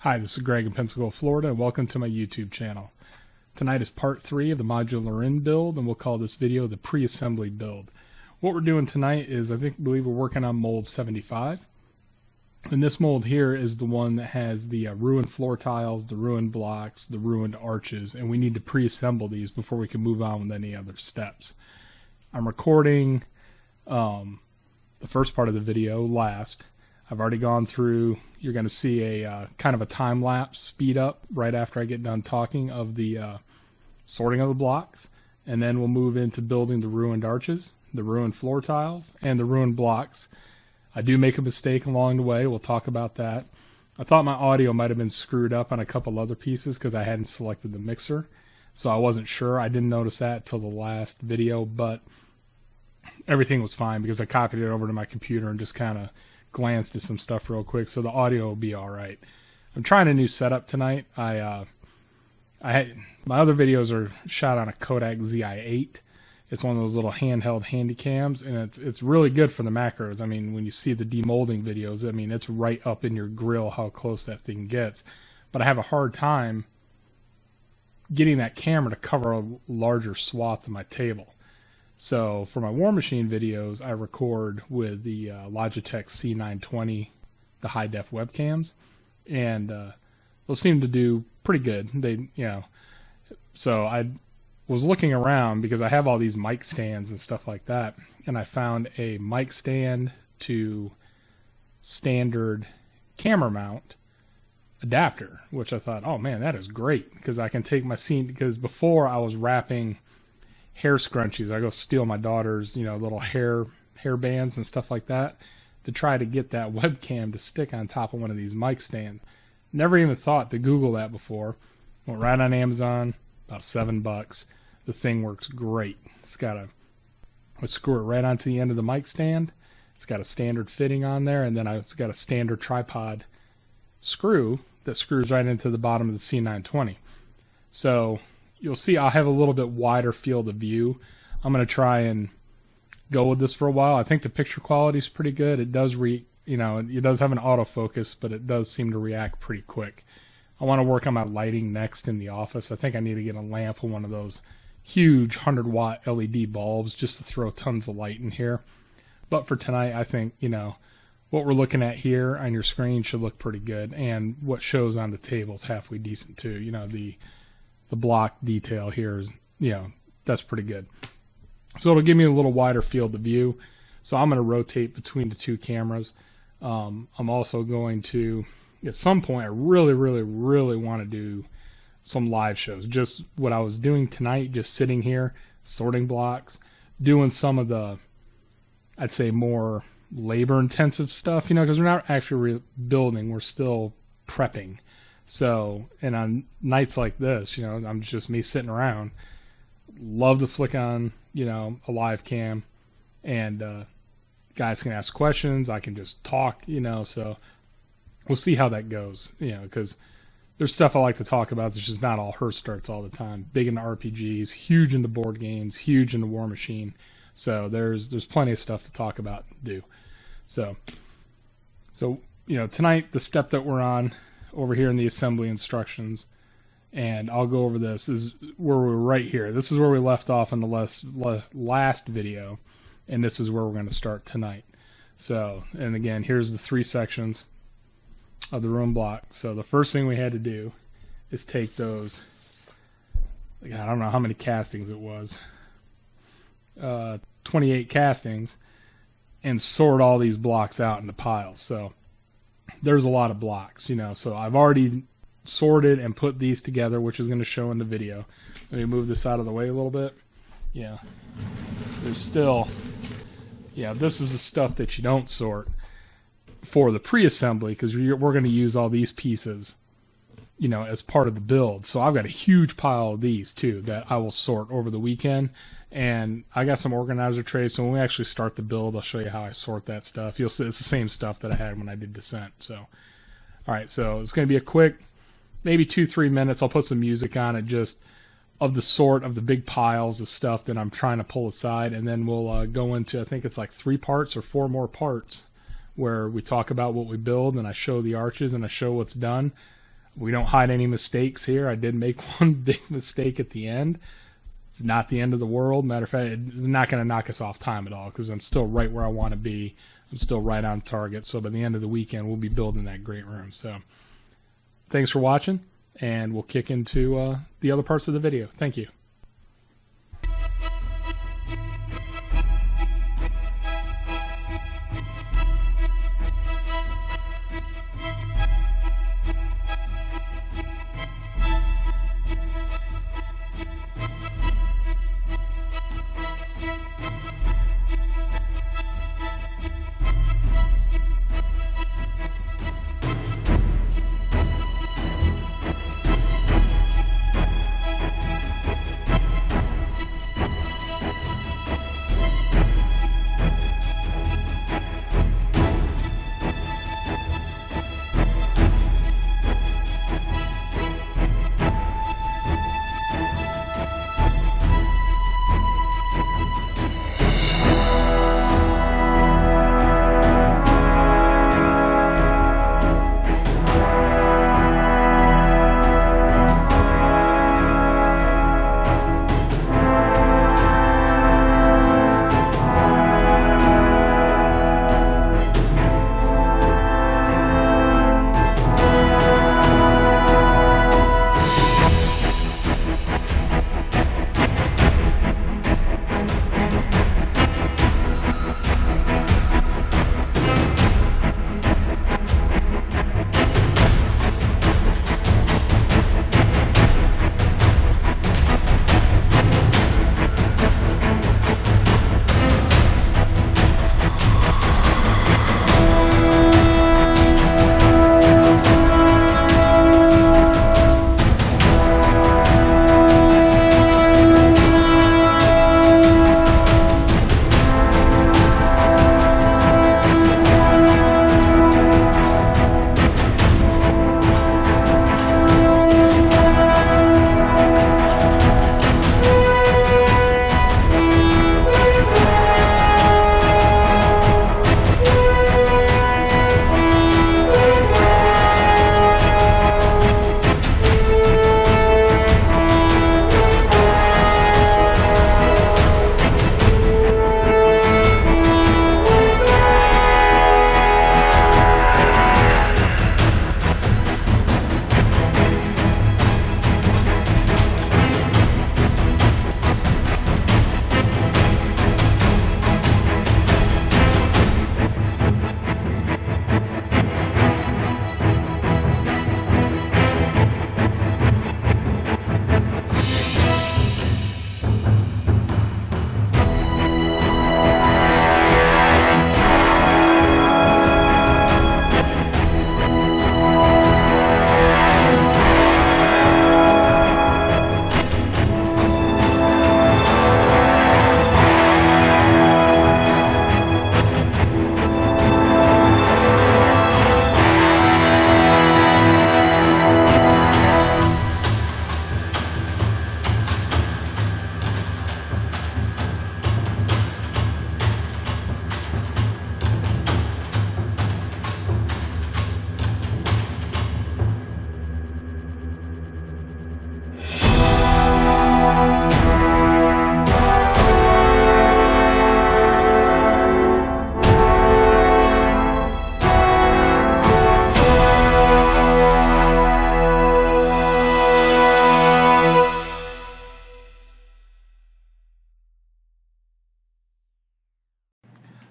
Hi, this is Greg in Pensacola, Florida, and welcome to my YouTube channel. Tonight is part 3 of the Modular In build, and we'll call this video the pre-assembly build. What we're doing tonight is, I believe we're working on mold 75. And this mold here is the one that has the ruined floor tiles, the ruined blocks, the ruined arches, and we need to pre-assemble these before we can move on with any other steps. I'm recording the first part of the video last. I've already gone through, you're going to see a kind of a time-lapse speed up right after I get done talking of the sorting of the blocks, and then we'll move into building the ruined arches, the ruined floor tiles, and the ruined blocks. I do make a mistake along the way. We'll talk about that. I thought my audio might have been screwed up on a couple other pieces because I hadn't selected the mixer, so I wasn't sure. I didn't notice that till the last video, but everything was fine because I copied it over to my computer and just kind of glanced at some stuff real quick, so the audio will be all right. I'm trying a new setup tonight. My other videos are shot on a Kodak ZI-8. It's one of those little handheld handy cams, and it's really good for the macros. I mean, when you see the demolding videos, I mean, it's right up in your grill how close that thing gets. But I have a hard time getting that camera to cover a larger swath of my table. So for my War Machine videos, I record with the Logitech C920, the high def webcams, and those seem to do pretty good. So I was looking around because I have all these mic stands and stuff like that, and I found a mic stand to standard camera mount adapter, which I thought, oh man, that is great, because I can take my scene, because before I was wrapping hair scrunchies. I go steal my daughter's, little hair bands and stuff like that to try to get that webcam to stick on top of one of these mic stands. Never even thought to Google that before. Went right on Amazon, about $7. The thing works great. It's got I screw it right onto the end of the mic stand. It's got a standard fitting on there, and then it's got a standard tripod screw that screws right into the bottom of the C920. So you'll see I'll have a little bit wider field of view. I'm going to try and go with this for a while. I think the picture quality is pretty good. It does it does have an autofocus, but it does seem to react pretty quick. I want to work on my lighting next in the office. I think I need to get a lamp with one of those huge 100-watt LED bulbs just to throw tons of light in here. But for tonight, I think, what we're looking at here on your screen should look pretty good, and what shows on the table is halfway decent too. The block detail here is, that's pretty good. So it'll give me a little wider field of view. So I'm going to rotate between the two cameras. I'm also going to, at some point, I really, really, really want to do some live shows. Just what I was doing tonight, just sitting here, sorting blocks, doing some of the, I'd say, more labor-intensive stuff, because we're not actually building, we're still prepping. So, and on nights like this, I'm just me sitting around. Love to flick on, a live cam, and guys can ask questions. I can just talk, so we'll see how that goes, because there's stuff I like to talk about. It's just not all Hirst Arts all the time. Big into RPGs, huge into board games, huge into War Machine. So there's plenty of stuff to talk about and do. So tonight the step that we're on over here in the assembly instructions, and I'll go over this, is where we're right here. This is where we left off in the last video, and this is where we're going to start tonight. So, and again, here's the 3 sections of the room block. So the first thing we had to do is take those, I don't know how many castings it was, 28 castings, and sort all these blocks out into piles. So there's a lot of blocks, so I've already sorted and put these together, which is going to show in the video. Let me move this out of the way a little bit. There's still, this is the stuff that you don't sort for the pre-assembly, because we're going to use all these pieces, as part of the build. So I've got a huge pile of these too that I will sort over the weekend. And I got some organizer trays, so when we actually start the build, I'll show you how I sort that stuff. You'll see it's the same stuff that I had when I did Descent. So, all right, so it's going to be a quick, maybe 2-3 minutes. I'll put some music on it, just of the sort of the big piles of stuff that I'm trying to pull aside, and then we'll go into, I think it's like 3 parts or 4 more parts where we talk about what we build, and I show the arches and I show what's done, We don't hide any mistakes here. I did make one big mistake at the end. It's not the end of the world. Matter of fact, it's not going to knock us off time at all because I'm still right where I want to be. I'm still right on target. So by the end of the weekend, we'll be building that great room. So thanks for watching, and we'll kick into the other parts of the video. Thank you.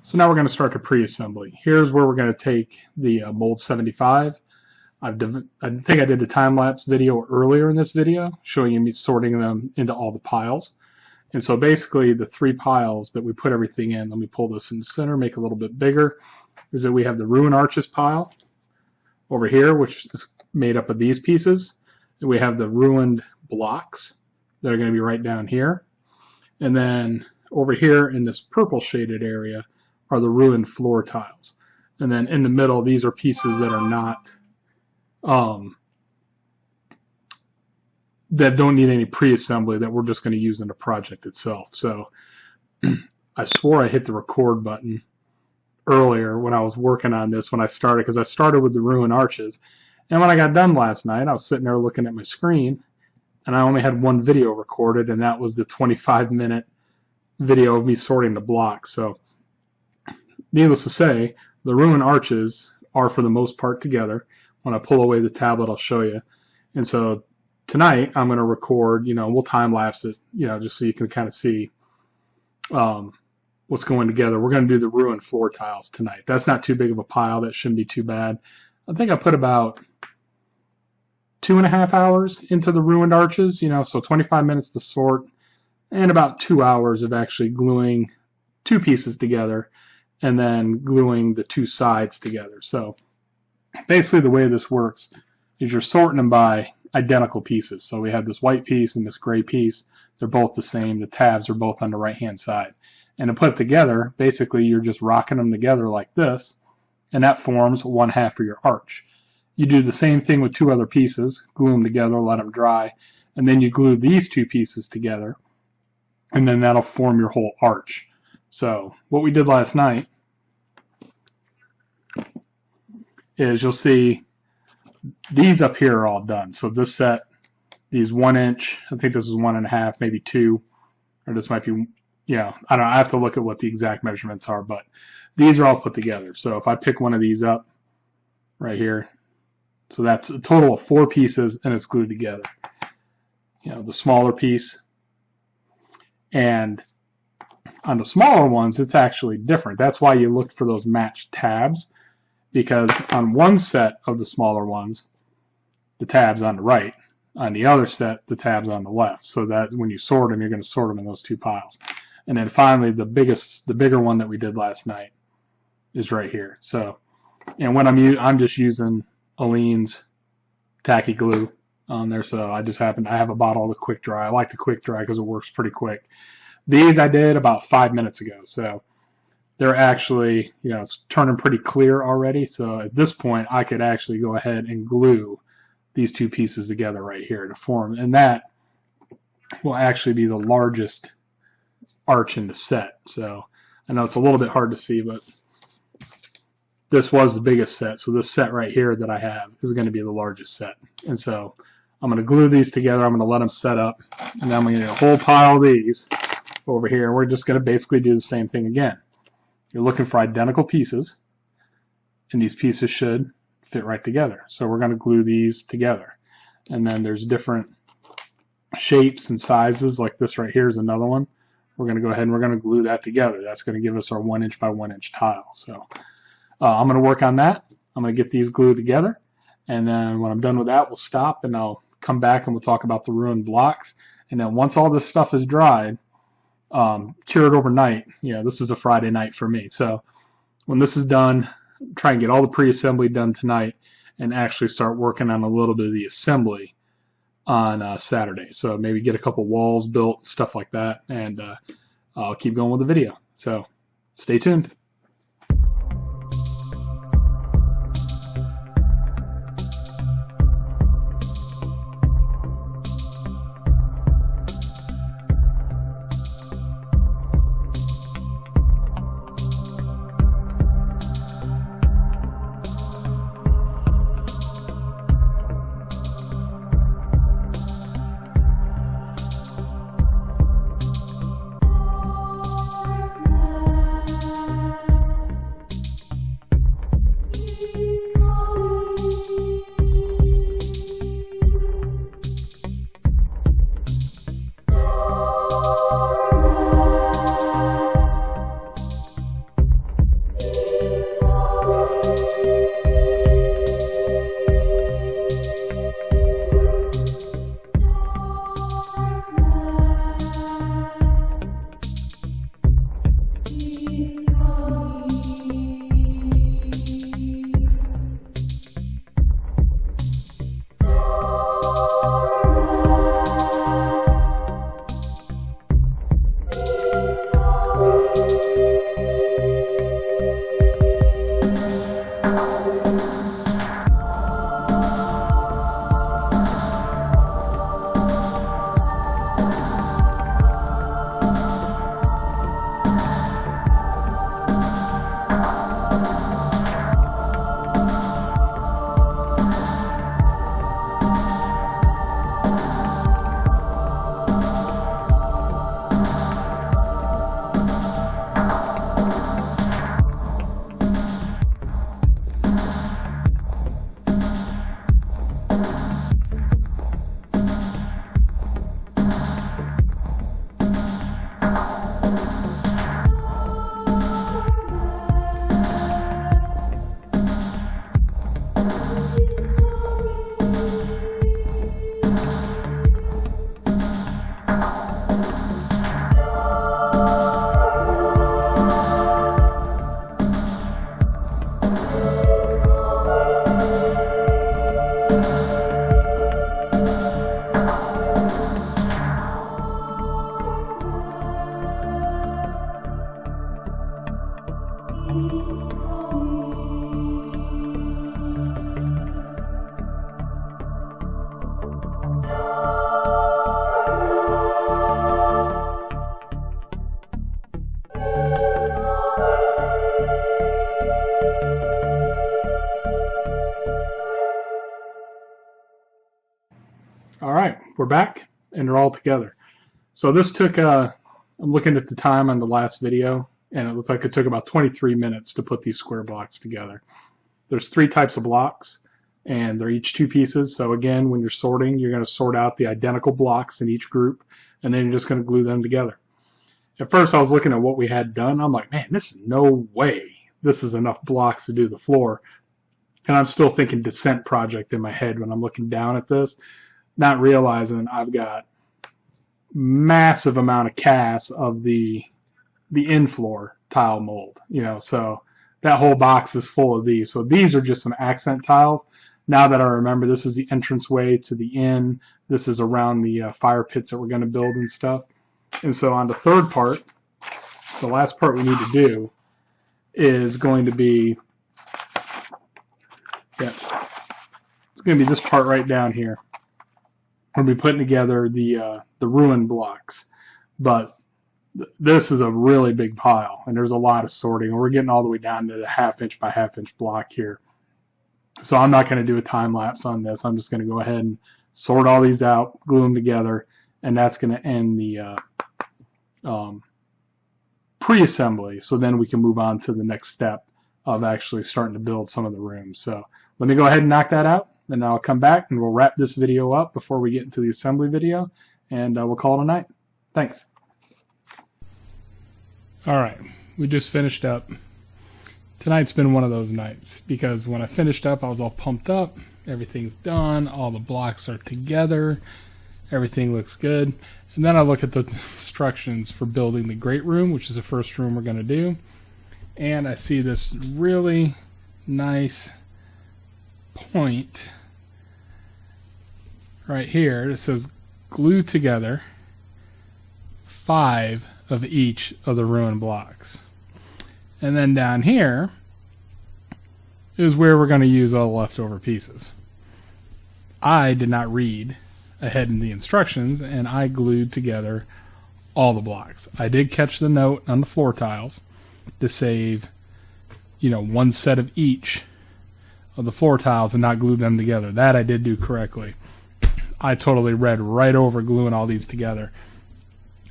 So now we're going to start the pre-assembly. Here's where we're going to take the Mold 75. I think I did the time-lapse video earlier in this video, showing you me sorting them into all the piles. And so basically the three piles that we put everything in, let me pull this in the center, make it a little bit bigger, is that we have the ruined arches pile over here, which is made up of these pieces. And we have the ruined blocks that are going to be right down here. And then over here in this purple shaded area are the ruined floor tiles. And then in the middle, these are pieces that are not, that don't need any pre-assembly, that we're just going to use in the project itself. So I swore I hit the record button earlier when I was working on this, when I started, because I started with the ruined arches, And when I got done last night, I was sitting there looking at my screen, and I only had one video recorded, and that was the 25-minute video of me sorting the blocks. So needless to say, the ruined arches are for the most part together. When I pull away the tablet, I'll show you. And so tonight I'm going to record, we'll time lapse it, just so you can kind of see what's going together. We're going to do the ruined floor tiles tonight. That's not too big of a pile. That shouldn't be too bad. I think I put about 2.5 hours into the ruined arches, so 25 minutes to sort and about 2 hours of actually gluing 2 pieces together and then gluing the 2 sides together. So basically the way this works is you're sorting them by identical pieces. So we have this white piece and this gray piece. They're both the same. The tabs are both on the right-hand side. And to put it together, basically you're just rocking them together like this, and that forms 1/2 of your arch. You do the same thing with 2 other pieces, glue them together, let them dry, and then you glue these 2 pieces together, and then that'll form your whole arch. So what we did last night is you'll see these up here are all done. So this set, these 1 inch, I think this is 1.5, maybe 2, or this might be, I don't know, I have to look at what the exact measurements are, but these are all put together. So if I pick one of these up right here, so that's a total of 4 pieces and it's glued together. The smaller piece. And on the smaller ones, it's actually different. That's why you look for those matched tabs, because on one set of the smaller ones, the tab's on the right. On the other set, the tab's on the left. So that when you sort them, you're going to sort them in those 2 piles. And then finally, the bigger one that we did last night is right here. So, and when I'm just using Aleene's tacky glue on there. So I have a bottle of the quick dry. I like the quick dry because it works pretty quick. These I did about 5 minutes ago. So they're actually, it's turning pretty clear already. So at this point, I could actually go ahead and glue these 2 pieces together right here to form. And that will actually be the largest arch in the set. So I know it's a little bit hard to see, but this was the biggest set. So this set right here that I have is going to be the largest set. And so I'm going to glue these together. I'm going to let them set up. And then I'm going to get a whole pile of these over here. We're just going to basically do the same thing again. You're looking for identical pieces, and these pieces should fit right together. So we're going to glue these together. And then there's different shapes and sizes, like this right here is another one. We're going to go ahead and we're going to glue that together. That's going to give us our 1 inch by 1 inch tile. So I'm going to work on that. I'm going to get these glued together, and then when I'm done with that, we'll stop and I'll come back and we'll talk about the ruined blocks. And then once all this stuff is dried, cured overnight, this is a Friday night for me. So when this is done, try and get all the pre-assembly done tonight and actually start working on a little bit of the assembly on Saturday. So maybe get a couple walls built, stuff like that, and I'll keep going with the video. So stay tuned. All right, we're back and they're all together. So this took, I'm looking at the time on the last video, and it looked like it took about 23 minutes to put these square blocks together. There's 3 types of blocks, and they're each 2 pieces. So again, when you're sorting, you're going to sort out the identical blocks in each group, and then you're just going to glue them together. At first, I was looking at what we had done. I'm like, man, this is no way this is enough blocks to do the floor. And I'm still thinking descent project in my head when I'm looking down at this, not realizing I've got massive amount of cast of the in-floor tile mold, so that whole box is full of these. So these are just some accent tiles. Now that I remember, this is the entranceway to the inn. This is around the fire pits that we're going to build and stuff. And so on the third part, the last part we need to do is going to be, it's going to be this part right down here. We'll be putting together the ruin blocks, but this is a really big pile, and there's a lot of sorting. We're getting all the way down to the 1/2 inch by 1/2 inch block here. So I'm not going to do a time lapse on this. I'm just going to go ahead and sort all these out, glue them together, and that's going to end the pre-assembly. So then we can move on to the next step of actually starting to build some of the rooms. So let me go ahead and knock that out, and I'll come back and we'll wrap this video up before we get into the assembly video, and we'll call it a night. Thanks. All right, we just finished up. Tonight's been one of those nights because when I finished up, I was all pumped up. Everything's done. All the blocks are together. Everything looks good. And then I look at the instructions for building the great room, which is the first room we're going to do. And I see this really nice point right here. It says glue together 5 of each of the ruin blocks. And then down here is where we're going to use all the leftover pieces. I did not read ahead in the instructions, and I glued together all the blocks. I did catch the note on the floor tiles to save, 1 set of each of the floor tiles and not glue them together. That I did do correctly. I totally read right over gluing all these together.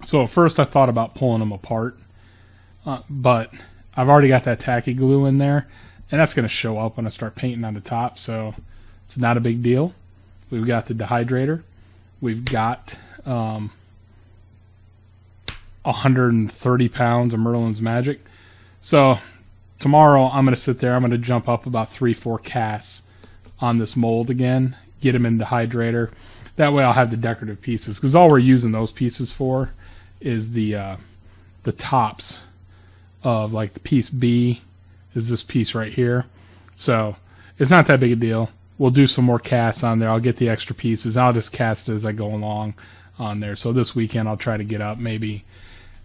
So at first I thought about pulling them apart, but I've already got that tacky glue in there, and that's going to show up when I start painting on the top, so it's not a big deal. We've got the dehydrator. We've got 130 pounds of Merlin's Magic. So tomorrow I'm going to sit there. I'm going to jump up about 3-4 casts on this mold again, get them in the dehydrator. That way I'll have the decorative pieces, because all we're using those pieces for is the tops of, like, the piece B is this piece right here. So it's not that big a deal. We'll do some more casts on there. I'll get the extra pieces. I'll just cast it as I go along on there. So this weekend I'll try to get up maybe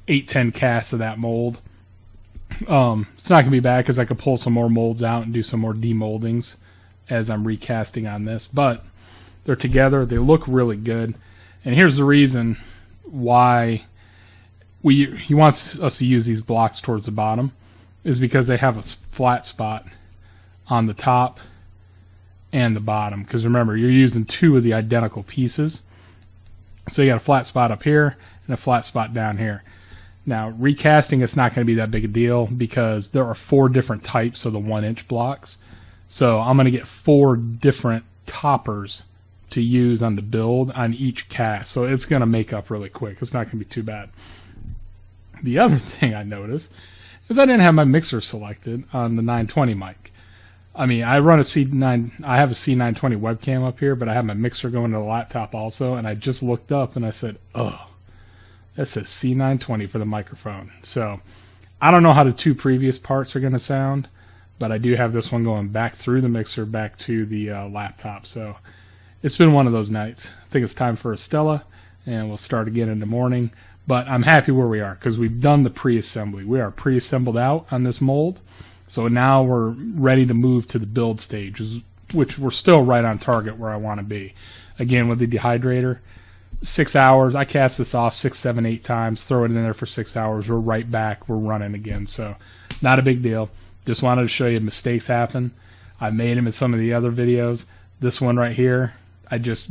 8-10 casts of that mold. It's not going to be bad because I could pull some more molds out and do some more demoldings as I'm recasting on this. But they're together. They look really good. And here's the reason why he wants us to use these blocks towards the bottom, is because they have a flat spot on the top and the bottom. Because remember, you're using 2 of the identical pieces. So you got a flat spot up here and a flat spot down here. Now, recasting, it's not going to be that big a deal because there are 4 different types of the 1-inch blocks. So I'm going to get 4 different toppers to use on the build on each cast. So it's going to make up really quick. It's not going to be too bad. The other thing I noticed is I didn't have my mixer selected on the 920 mic. I mean, I run a C9, I have a C920 webcam up here, but I have my mixer going to the laptop also, and I just looked up and I said, oh, that says C920 for the microphone. So I don't know how the 2 previous parts are going to sound, but I do have this one going back through the mixer back to the laptop. So it's been one of those nights. I think it's time for a Stella, and we'll start again in the morning. But I'm happy where we are because we've done the pre-assembly. We are pre-assembled out on this mold. So now we're ready to move to the build stage, which we're still right on target where I want to be. Again, with the dehydrator, 6 hours. I cast this off 6, 7, 8 times, throw it in there for 6 hours. We're right back. We're running again. So not a big deal. Just wanted to show you mistakes happen. I made them in some of the other videos. This one right here, I just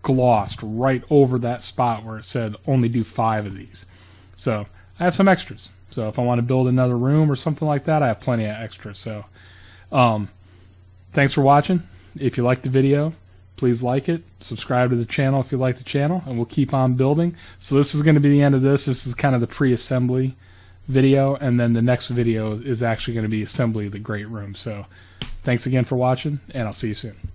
glossed right over that spot where it said only do 5 of these. So I have some extras. So if I want to build another room or something like that, I have plenty of extras. So thanks for watching. If you liked the video, please like it. Subscribe to the channel if you like the channel, and we'll keep on building. So this is going to be the end of this. This is kind of the pre-assembly video, and then the next video is actually going to be assembly of the great room. So thanks again for watching, and I'll see you soon.